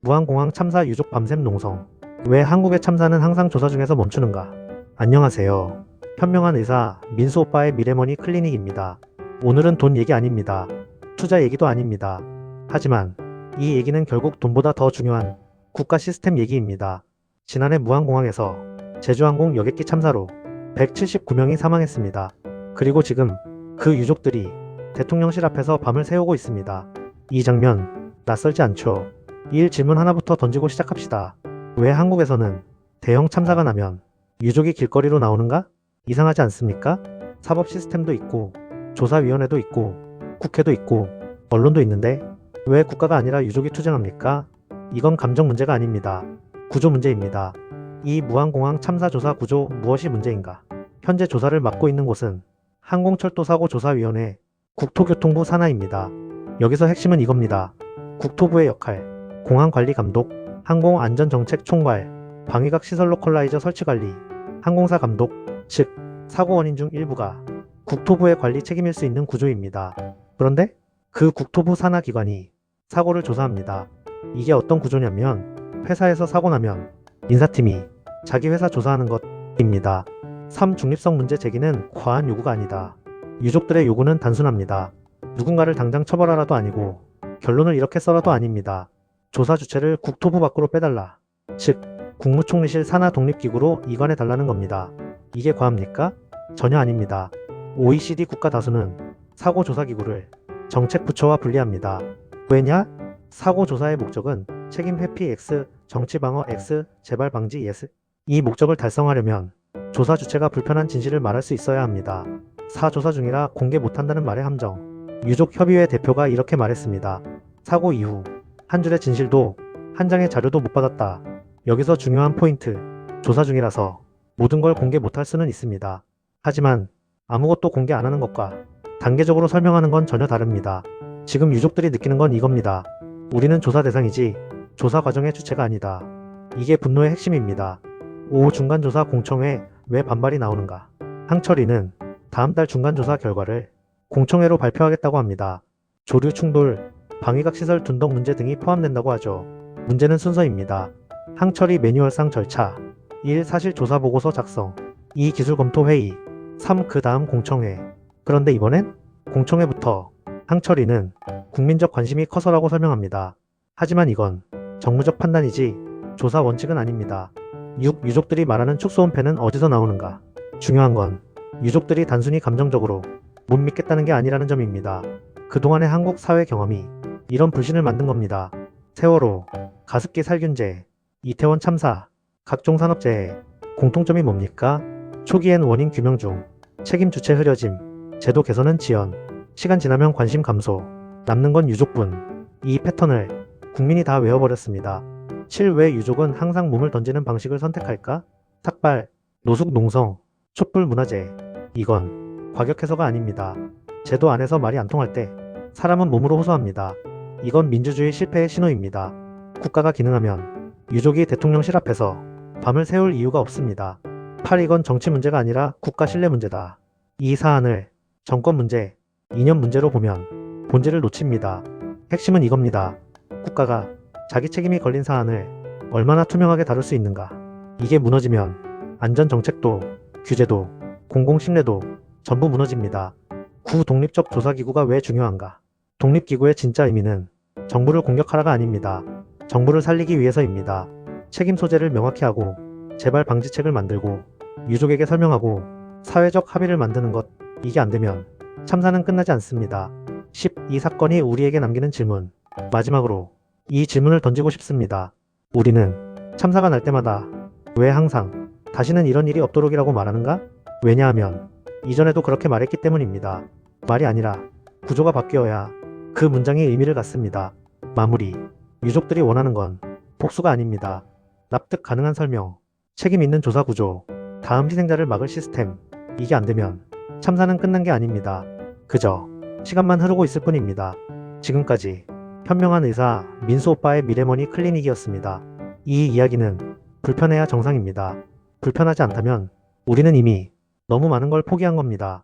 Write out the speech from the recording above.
무안공항 참사 유족 밤샘 농성. 왜 한국의 참사는 항상 조사 중에서 멈추는가? 안녕하세요. 현명한 의사 민수 오빠의 미래머니 클리닉입니다. 오늘은 돈 얘기 아닙니다. 투자 얘기도 아닙니다. 하지만 이 얘기는 결국 돈보다 더 중요한 국가 시스템 얘기입니다. 지난해 무안공항에서 제주항공 여객기 참사로 179명이 사망했습니다. 그리고 지금 그 유족들이 대통령실 앞에서 밤을 새우고 있습니다. 이 장면 낯설지 않죠? 이 일 질문 하나부터 던지고 시작합시다. 왜 한국에서는 대형 참사가 나면 유족이 길거리로 나오는가? 이상하지 않습니까? 사법 시스템도 있고 조사위원회도 있고 국회도 있고 언론도 있는데 왜 국가가 아니라 유족이 투쟁합니까? 이건 감정 문제가 아닙니다. 구조 문제입니다. 이 무안공항 참사 조사 구조 무엇이 문제인가? 현재 조사를 맡고 있는 곳은 항공철도사고조사위원회 국토교통부 산하입니다. 여기서 핵심은 이겁니다. 국토부의 역할, 공항관리감독, 항공안전정책 총괄, 방위각 시설 로컬라이저 설치관리, 항공사 감독, 즉 사고 원인 중 일부가 국토부의 관리 책임일 수 있는 구조입니다. 그런데 그 국토부 산하 기관이 사고를 조사합니다. 이게 어떤 구조냐면 회사에서 사고 나면 인사팀이 자기 회사 조사하는 것입니다. 3. 중립성 문제 제기는 과한 요구가 아니다. 유족들의 요구는 단순합니다. 누군가를 당장 처벌하라도 아니고 결론을 이렇게 써라도 아닙니다. 조사 주체를 국토부 밖으로 빼달라. 즉 국무총리실 산하 독립기구로 이관해달라는 겁니다. 이게 과합니까? 전혀 아닙니다. OECD 국가 다수는 사고조사기구를 정책부처와 분리합니다. 왜냐? 사고조사의 목적은 책임 회피 X, 정치방어 X, 재발 방지 S. 이 목적을 달성하려면 조사 주체가 불편한 진실을 말할 수 있어야 합니다. 사조사 중이라 공개 못한다는 말의 함정. 유족협의회 대표가 이렇게 말했습니다. 사고 이후 한 줄의 진실도 한 장의 자료도 못 받았다. 여기서 중요한 포인트. 조사 중이라서 모든 걸 공개 못할 수는 있습니다. 하지만 아무것도 공개 안 하는 것과 단계적으로 설명하는 건 전혀 다릅니다. 지금 유족들이 느끼는 건 이겁니다. 우리는 조사 대상이지 조사 과정의 주체가 아니다. 이게 분노의 핵심입니다. 5. 중간조사 공청회 왜 반발이 나오는가? 항철이는 다음 달 중간조사 결과를 공청회로 발표하겠다고 합니다. 조류 충돌, 방위각 시설 둔덕 문제 등이 포함된다고 하죠. 문제는 순서입니다. 항철이 매뉴얼상 절차 1. 사실조사보고서 작성 2. 기술검토회의 3. 그 다음 공청회. 그런데 이번엔 공청회부터 항철이는 국민적 관심이 커서라고 설명합니다. 하지만 이건 정무적 판단이지 조사 원칙은 아닙니다. 6. 유족들이 말하는 축소은폐는 어디서 나오는가? 중요한 건 유족들이 단순히 감정적으로 못 믿겠다는 게 아니라는 점입니다. 그동안의 한국 사회 경험이 이런 불신을 만든 겁니다. 세월호, 가습기 살균제, 이태원 참사, 각종 산업재해. 공통점이 뭡니까? 초기엔 원인 규명 중, 책임 주체 흐려짐, 제도 개선은 지연, 시간 지나면 관심 감소, 남는 건 유족분. 이 패턴을 국민이 다 외워버렸습니다. 7. 왜 유족은 항상 몸을 던지는 방식을 선택할까? 삭발, 노숙 농성, 촛불 문화재. 이건 과격해서가 아닙니다. 제도 안에서 말이 안 통할 때 사람은 몸으로 호소합니다. 이건 민주주의 실패의 신호입니다. 국가가 기능하면 유족이 대통령실 앞에서 밤을 새울 이유가 없습니다. 8. 이건 정치 문제가 아니라 국가 신뢰 문제다. 이 사안을 정권 문제, 이념 문제로 보면 본질을 놓칩니다. 핵심은 이겁니다. 국가가 자기 책임이 걸린 사안을 얼마나 투명하게 다룰 수 있는가. 이게 무너지면 안전정책도, 규제도, 공공신뢰도 전부 무너집니다. 구독립적 조사기구가 왜 중요한가? 독립기구의 진짜 의미는 정부를 공격하라가 아닙니다. 정부를 살리기 위해서입니다. 책임 소재를 명확히 하고 재발 방지책을 만들고 유족에게 설명하고 사회적 합의를 만드는 것. 이게 안 되면 참사는 끝나지 않습니다. 10. 이 사건이 우리에게 남기는 질문. 마지막으로 이 질문을 던지고 싶습니다. 우리는 참사가 날 때마다 왜 항상 다시는 이런 일이 없도록이라고 말하는가? 왜냐하면 이전에도 그렇게 말했기 때문입니다. 말이 아니라 구조가 바뀌어야 그 문장이 의미를 갖습니다. 마무리. 유족들이 원하는 건 복수가 아닙니다. 납득 가능한 설명, 책임 있는 조사 구조, 다음 희생자를 막을 시스템. 이게 안 되면 참사는 끝난 게 아닙니다. 그저 시간만 흐르고 있을 뿐입니다. 지금까지 현명한 의사 민수 오빠의 미래머니 클리닉이었습니다. 이 이야기는 불편해야 정상입니다. 불편하지 않다면 우리는 이미 너무 많은 걸 포기한 겁니다.